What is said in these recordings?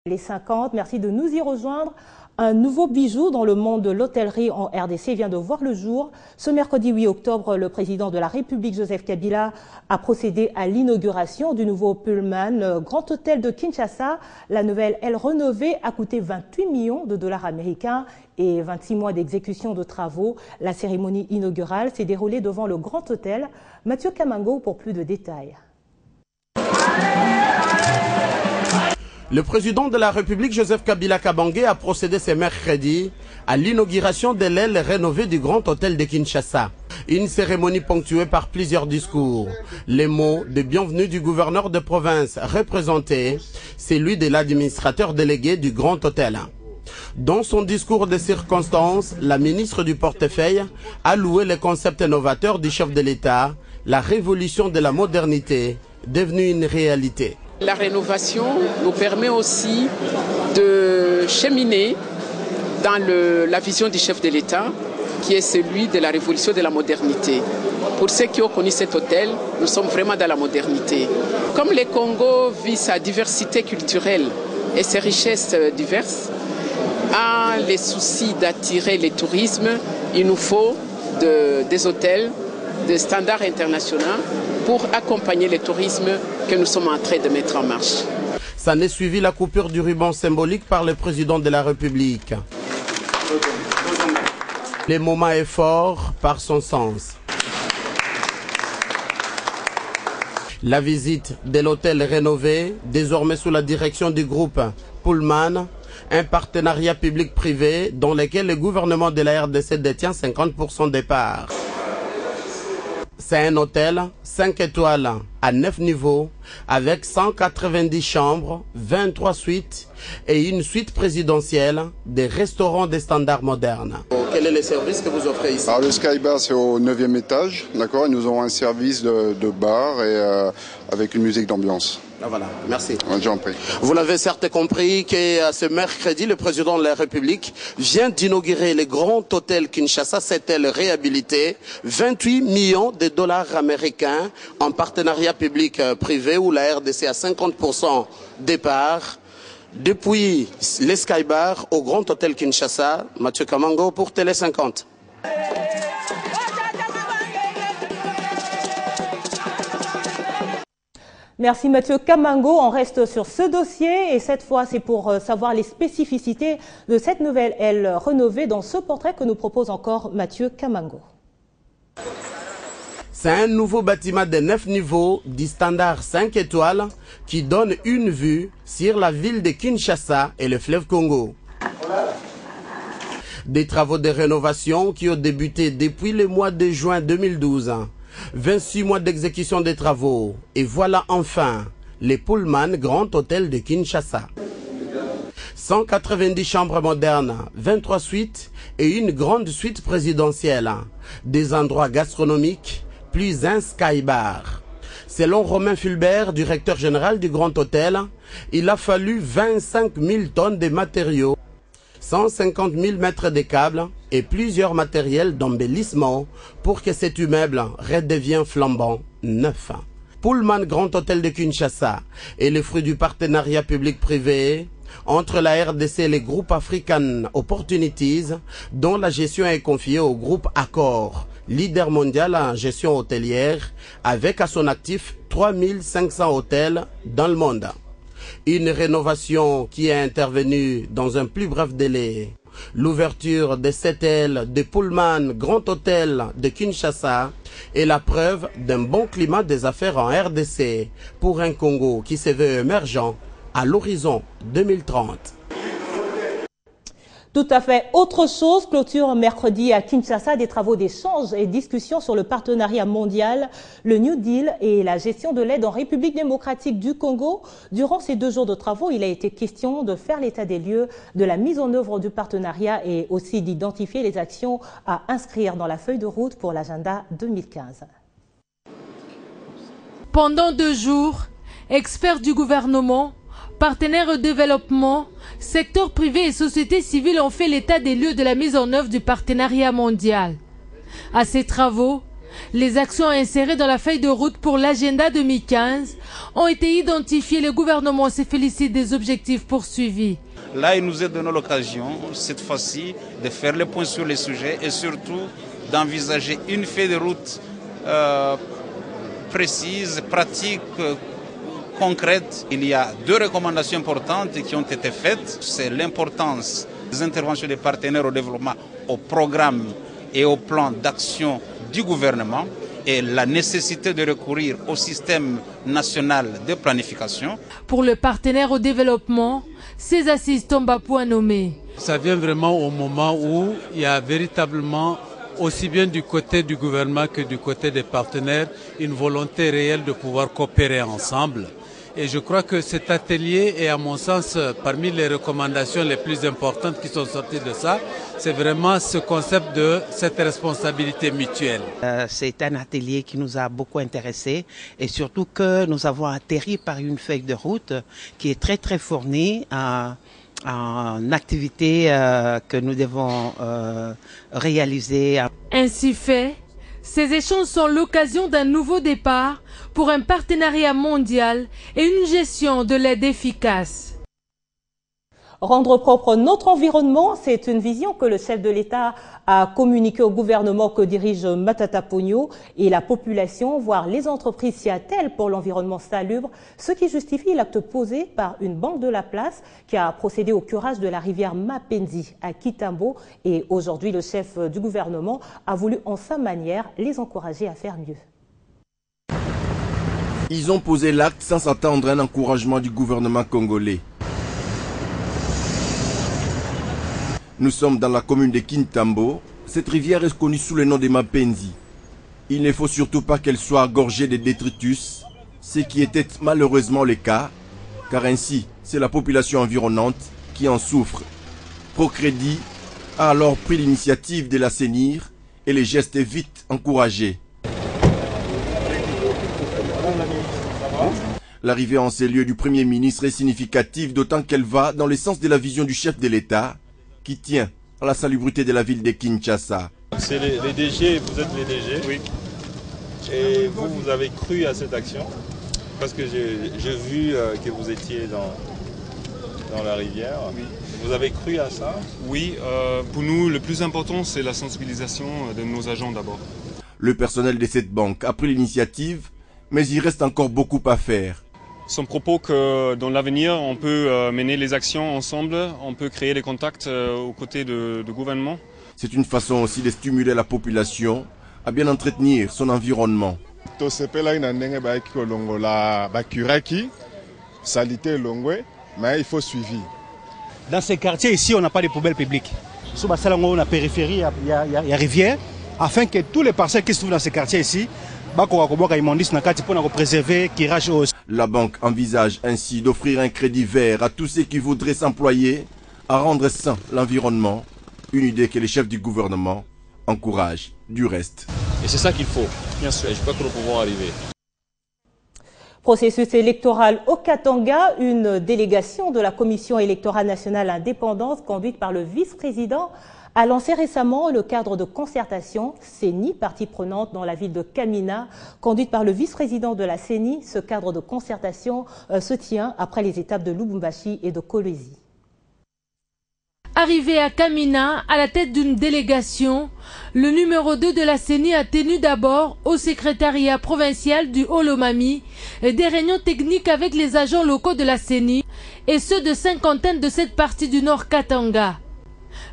Les 50, merci de nous y rejoindre. Un nouveau bijou dans le monde de l'hôtellerie en RDC vient de voir le jour. Ce mercredi 8 octobre, le président de la République, Joseph Kabila, a procédé à l'inauguration du nouveau Pullman Grand Hôtel de Kinshasa. La nouvelle aile rénovée a coûté 28 millions de dollars américains et 26 mois d'exécution de travaux. La cérémonie inaugurale s'est déroulée devant le Grand Hôtel. Mathieu Kamango pour plus de détails. Le président de la République, Joseph Kabila Kabange, a procédé ce mercredi à l'inauguration de l'aile rénovée du Grand Hôtel de Kinshasa. Une cérémonie ponctuée par plusieurs discours. Les mots de bienvenue du gouverneur de province représenté, celui de l'administrateur délégué du Grand Hôtel. Dans son discours de circonstance, la ministre du portefeuille a loué le concept novateur du chef de l'État, la révolution de la modernité, devenue une réalité. La rénovation nous permet aussi de cheminer dans la vision du chef de l'État, qui est celui de la révolution de la modernité. Pour ceux qui ont connu cet hôtel, nous sommes vraiment dans la modernité. Comme le Congo vit sa diversité culturelle et ses richesses diverses, a les soucis d'attirer le tourisme, il nous faut des hôtels de standards internationaux pour accompagner le tourisme que nous sommes en train de mettre en marche. Ça n'est suivi la coupure du ruban symbolique par le président de la République. Le moment est fort par son sens. La visite de l'hôtel rénové, désormais sous la direction du groupe Pullman, un partenariat public-privé dans lequel le gouvernement de la RDC détient 50% des parts. C'est un hôtel 5 étoiles à 9 niveaux avec 190 chambres, 23 suites et une suite présidentielle, des restaurants des standards modernes. Quel est le service que vous offrez ici? Alors, le Sky Bar, c'est au 9e étage, d'accord. Nous avons un service de bar et avec une musique d'ambiance. Ah, voilà, merci. J'en prie. Vous l'avez certes compris que ce mercredi, le président de la République vient d'inaugurer le Grand Hôtel Kinshasa, cette aile réhabilitée, 28 millions de dollars américains en partenariat public-privé où la RDC a 50% des parts. Depuis les Sky Bar au Grand Hôtel Kinshasa, Mathieu Kamango pour Télé 50. Merci Mathieu Kamango. On reste sur ce dossier et cette fois c'est pour savoir les spécificités de cette nouvelle aile rénovée dans ce portrait que nous propose encore Mathieu Kamango. C'est un nouveau bâtiment de 9 niveaux du standard 5 étoiles qui donne une vue sur la ville de Kinshasa et le fleuve Congo. Des travaux de rénovation qui ont débuté depuis le mois de juin 2012. 26 mois d'exécution des travaux et voilà enfin les Pullman Grand Hôtel de Kinshasa. 190 chambres modernes, 23 suites et une grande suite présidentielle, des endroits gastronomiques, plus un Sky Bar. Selon Romain Fulbert, directeur général du Grand Hôtel, il a fallu 25 000 tonnes de matériaux, 150 000 mètres de câbles et plusieurs matériels d'embellissement pour que cet immeuble redevienne flambant neuf. Pullman Grand Hôtel de Kinshasa est le fruit du partenariat public-privé entre la RDC et les groupes African Opportunities, dont la gestion est confiée au groupe Accor, leader mondial en gestion hôtelière, avec à son actif 3500 hôtels dans le monde. Une rénovation qui est intervenue dans un plus bref délai. L'ouverture de cette aile de Pullman Grand Hôtel de Kinshasa est la preuve d'un bon climat des affaires en RDC pour un Congo qui se veut émergent à l'horizon 2030. Tout à fait. Autre chose, clôture mercredi à Kinshasa des travaux d'échange et discussions sur le partenariat mondial, le New Deal et la gestion de l'aide en République démocratique du Congo. Durant ces 2 jours de travaux, il a été question de faire l'état des lieux de la mise en œuvre du partenariat et aussi d'identifier les actions à inscrire dans la feuille de route pour l'agenda 2015. Pendant 2 jours, experts du gouvernement, partenaires au développement, secteur privé et société civile ont fait l'état des lieux de la mise en œuvre du partenariat mondial. À ces travaux, Les actions insérées dans la feuille de route pour l'agenda 2015 ont été identifiées. Le gouvernement se félicite des objectifs poursuivis. Là, il nous est donné l'occasion, cette fois-ci, de faire le point sur les sujets et surtout d'envisager une feuille de route précise, pratique, concrète. Il y a 2 recommandations importantes qui ont été faites. C'est l'importance des interventions des partenaires au développement, au programme et au plan d'action du gouvernement et la nécessité de recourir au système national de planification. Pour le partenaire au développement, ces assises tombent à point nommé. Ça vient vraiment au moment où il y a véritablement, aussi bien du côté du gouvernement que du côté des partenaires, une volonté réelle de pouvoir coopérer ensemble. Et je crois que cet atelier est, à mon sens, parmi les recommandations les plus importantes qui sont sorties de ça. C'est vraiment ce concept de cette responsabilité mutuelle. C'est un atelier qui nous a beaucoup intéressés et surtout que nous avons atterri par une feuille de route qui est très très fournie en activités que nous devons réaliser. Ainsi fait, ces échanges sont l'occasion d'un nouveau départ pour un partenariat mondial et une gestion de l'aide efficace. Rendre propre notre environnement, c'est une vision que le chef de l'État a communiquée au gouvernement que dirige Matata Ponyo et la population, voire les entreprises s'y attellent pour l'environnement salubre, ce qui justifie l'acte posé par une banque de la place qui a procédé au curage de la rivière Mapenzi à Kitambo. Et aujourd'hui, le chef du gouvernement a voulu en sa manière les encourager à faire mieux. Ils ont posé l'acte sans attendre un encouragement du gouvernement congolais. Nous sommes dans la commune de Kintambo. Cette rivière est connue sous le nom de Mapenzi. Il ne faut surtout pas qu'elle soit gorgée de détritus, ce qui était malheureusement le cas, car ainsi c'est la population environnante qui en souffre. Procrédit a alors pris l'initiative de l'assainir et les gestes vite encouragés. L'arrivée en ces lieux du Premier ministre est significative, d'autant qu'elle va dans le sens de la vision du chef de l'État, qui tient à la salubrité de la ville de Kinshasa. C'est les DG, vous êtes les DG. Oui. Et vous avez cru à cette action? Parce que j'ai vu que vous étiez dans la rivière. Oui. Vous avez cru à ça? Oui, pour nous, le plus important, c'est la sensibilisation de nos agents d'abord. Le personnel de cette banque a pris l'initiative, mais il reste encore beaucoup à faire. Son propos que dans l'avenir, on peut mener les actions ensemble, on peut créer des contacts aux côtés du gouvernement. C'est une façon aussi de stimuler la population à bien entretenir son environnement. Mais il faut suivi. Dans ces quartiers ici, on n'a pas de poubelles publiques. Sur la périphérie, il y a rivière, afin que tous les parcelles qui se trouvent dans ces quartiers ici, la banque envisage ainsi d'offrir un crédit vert à tous ceux qui voudraient s'employer à rendre sain l'environnement, une idée que les chefs du gouvernement encouragent du reste. Et c'est ça qu'il faut, bien sûr, et je crois que nous pouvons arriver. Processus électoral au Katanga, une délégation de la Commission électorale nationale indépendante conduite par le vice-président a lancé récemment le cadre de concertation CENI, partie prenante dans la ville de Kamina, conduite par le vice-président de la CENI. Ce cadre de concertation se tient après les étapes de Lubumbashi et de Kolwezi. Arrivé à Kamina, à la tête d'une délégation, le numéro 2 de la CENI a tenu d'abord au secrétariat provincial du Haut-Lomami des réunions techniques avec les agents locaux de la CENI et ceux de cinquantaine de cette partie du Nord Katanga.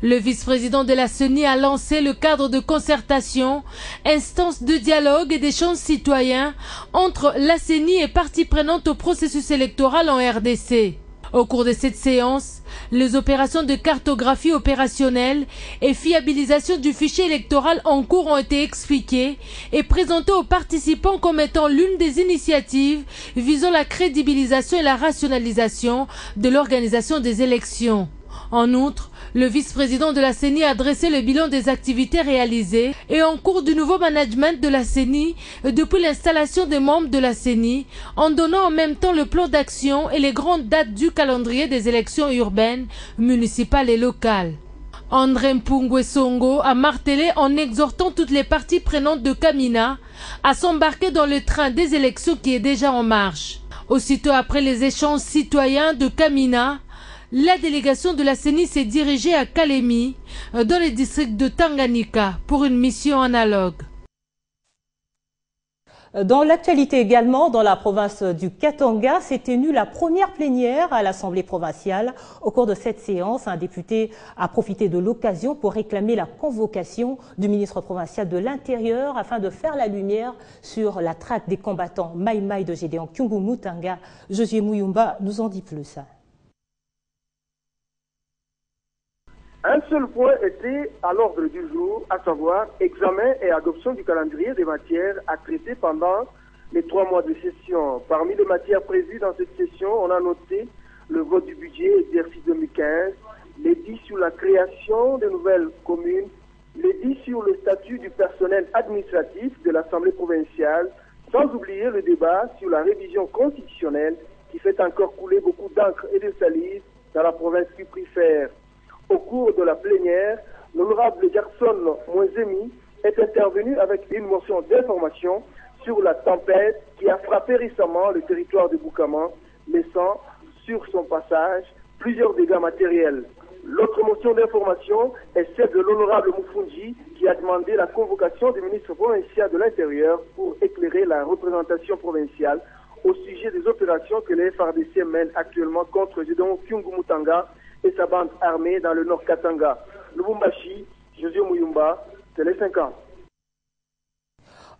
Le vice-président de la CENI a lancé le cadre de concertation, instance de dialogue et d'échange citoyen entre la CENI et parties prenantes au processus électoral en RDC. Au cours de cette séance, les opérations de cartographie opérationnelle et fiabilisation du fichier électoral en cours ont été expliquées et présentées aux participants comme étant l'une des initiatives visant la crédibilisation et la rationalisation de l'organisation des élections. En outre, le vice-président de la CENI a dressé le bilan des activités réalisées et en cours du nouveau management de la CENI depuis l'installation des membres de la CENI, en donnant en même temps le plan d'action et les grandes dates du calendrier des élections urbaines, municipales et locales. André Mpungwe Songo a martelé en exhortant toutes les parties prenantes de Kamina à s'embarquer dans le train des élections qui est déjà en marche. Aussitôt après les échanges citoyens de Kamina, la délégation de la CENI s'est dirigée à Kalemi, dans le district de Tanganyika, pour une mission analogue. Dans l'actualité également, dans la province du Katanga, s'est tenue la première plénière à l'Assemblée provinciale. Au cours de cette séance, un député a profité de l'occasion pour réclamer la convocation du ministre provincial de l'Intérieur afin de faire la lumière sur la traque des combattants Maï Maï de Gédéon Kyungu Mutanga. Josué Mouyumba nous en dit plus. Un seul point était à l'ordre du jour, à savoir examen et adoption du calendrier des matières à traiter pendant les 3 mois de session. Parmi les matières prévues dans cette session, on a noté le vote du budget exercice 2015, l'édit sur la création de nouvelles communes, l'édit sur le statut du personnel administratif de l'Assemblée provinciale, sans oublier le débat sur la révision constitutionnelle qui fait encore couler beaucoup d'encre et de salive dans la province cuprifère. Au cours de la plénière, l'honorable Jackson Mwezemi est intervenu avec une motion d'information sur la tempête qui a frappé récemment le territoire de Boukama, laissant sur son passage plusieurs dégâts matériels. L'autre motion d'information est celle de l'honorable Moufoundji qui a demandé la convocation du ministre provincial de l'Intérieur pour éclairer la représentation provinciale au sujet des opérations que les FARDC mènent actuellement contre Gédéon Kyungu Mutanga et sa bande armée dans le Nord Katanga. Lubumbashi, Josué Mouyumba, Télé 5 ans.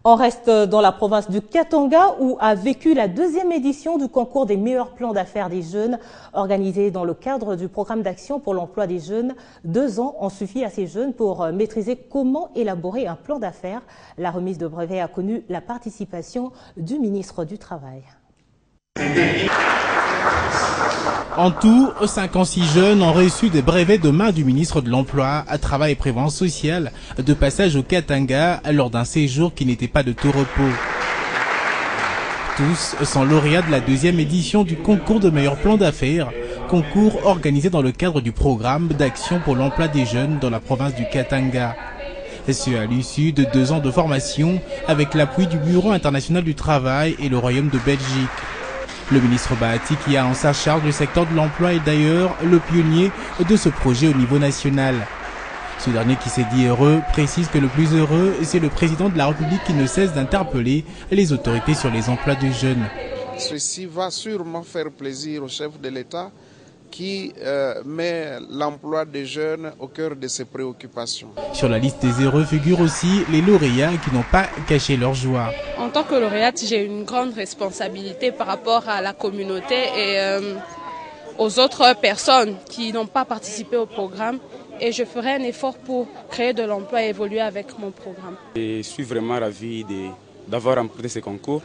On reste dans la province du Katanga où a vécu la 2e édition du concours des meilleurs plans d'affaires des jeunes organisé dans le cadre du programme d'action pour l'emploi des jeunes. 2 ans ont suffi à ces jeunes pour maîtriser comment élaborer un plan d'affaires. La remise de brevet a connu la participation du ministre du Travail. En tout, 56 jeunes ont reçu des brevets de main du ministre de l'Emploi, Travail et Prévoyance sociale, de passage au Katanga lors d'un séjour qui n'était pas de tout repos. Tous sont lauréats de la 2e édition du concours de meilleurs plans d'affaires, concours organisé dans le cadre du programme d'action pour l'emploi des jeunes dans la province du Katanga. Ce à l'issue de 2 ans de formation avec l'appui du Bureau international du travail et le Royaume de Belgique. Le ministre Bahati, qui a en sa charge le secteur de l'emploi, est d'ailleurs le pionnier de ce projet au niveau national. Ce dernier, qui s'est dit heureux, précise que le plus heureux, c'est le président de la République qui ne cesse d'interpeller les autorités sur les emplois de jeunes. Ceci va sûrement faire plaisir au chef de l'État qui met l'emploi des jeunes au cœur de ses préoccupations. Sur la liste des heureux figurent aussi les lauréats qui n'ont pas caché leur joie. En tant que lauréate, j'ai une grande responsabilité par rapport à la communauté et aux autres personnes qui n'ont pas participé au programme. Et je ferai un effort pour créer de l'emploi et évoluer avec mon programme. Je suis vraiment ravi d'avoir remporté ce concours.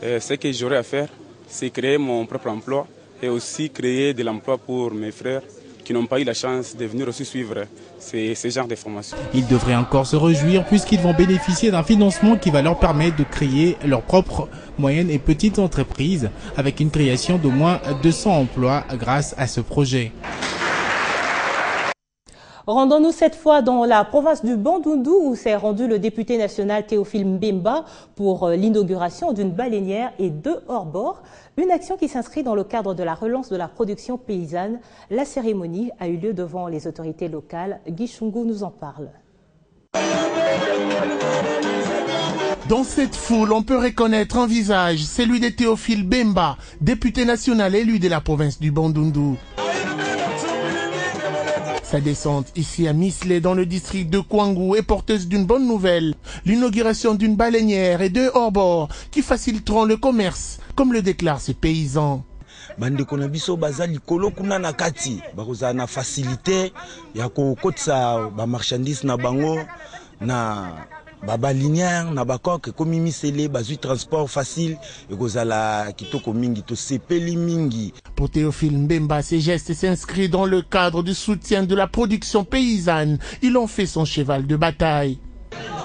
Ce que j'aurai à faire, c'est créer mon propre emploi et aussi créer de l'emploi pour mes frères qui n'ont pas eu la chance de venir aussi suivre ce genre de formation. Ils devraient encore se réjouir puisqu'ils vont bénéficier d'un financement qui va leur permettre de créer leur propre moyenne et petite entreprise avec une création d'au moins 200 emplois grâce à ce projet. Rendons-nous cette fois dans la province du Bandundu où s'est rendu le député national Théophile Mbemba pour l'inauguration d'une baleinière et 2 hors-bord. Une action qui s'inscrit dans le cadre de la relance de la production paysanne. La cérémonie a eu lieu devant les autorités locales. Guy Chungu nous en parle. Dans cette foule, on peut reconnaître un visage, celui de Théophile Mbemba, député national élu de la province du Bandundu. Sa descente ici à Mislé dans le district de Kwangu est porteuse d'une bonne nouvelle, l'inauguration d'une baleinière et 2 hors-bord qui faciliteront le commerce, comme le déclarent ces paysans. Bandeko na biso baza likolo kuna na kati bakozala na facilité ya kokotisa ba marchandise na bango na baba linéaire na bakoke komi misele bazui transport facile ekozala kitoko mingi to sepeli mingi. Pour Théophile Mbemba, ces gestes s'inscrivent dans le cadre du soutien de la production paysanne. Ils ont fait son cheval de bataille.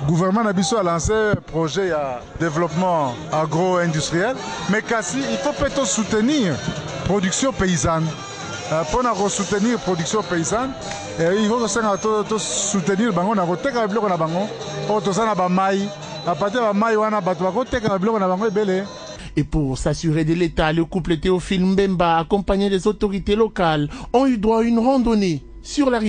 Le gouvernement Nabiso a lancé un projet de développement agro-industriel, mais Kassi, il faut peut-être soutenir la production paysanne. pour soutenir la production paysanne. Et il faut soutenir bango na koteka biloko na bango. Otosana ba mai, à partir de mai wana bato ba koteka biloko na bango ebele. Et pour s'assurer de l'État, le couple Théophile Mbemba, accompagné des autorités locales, ont eu droit à une randonnée sur la rivière.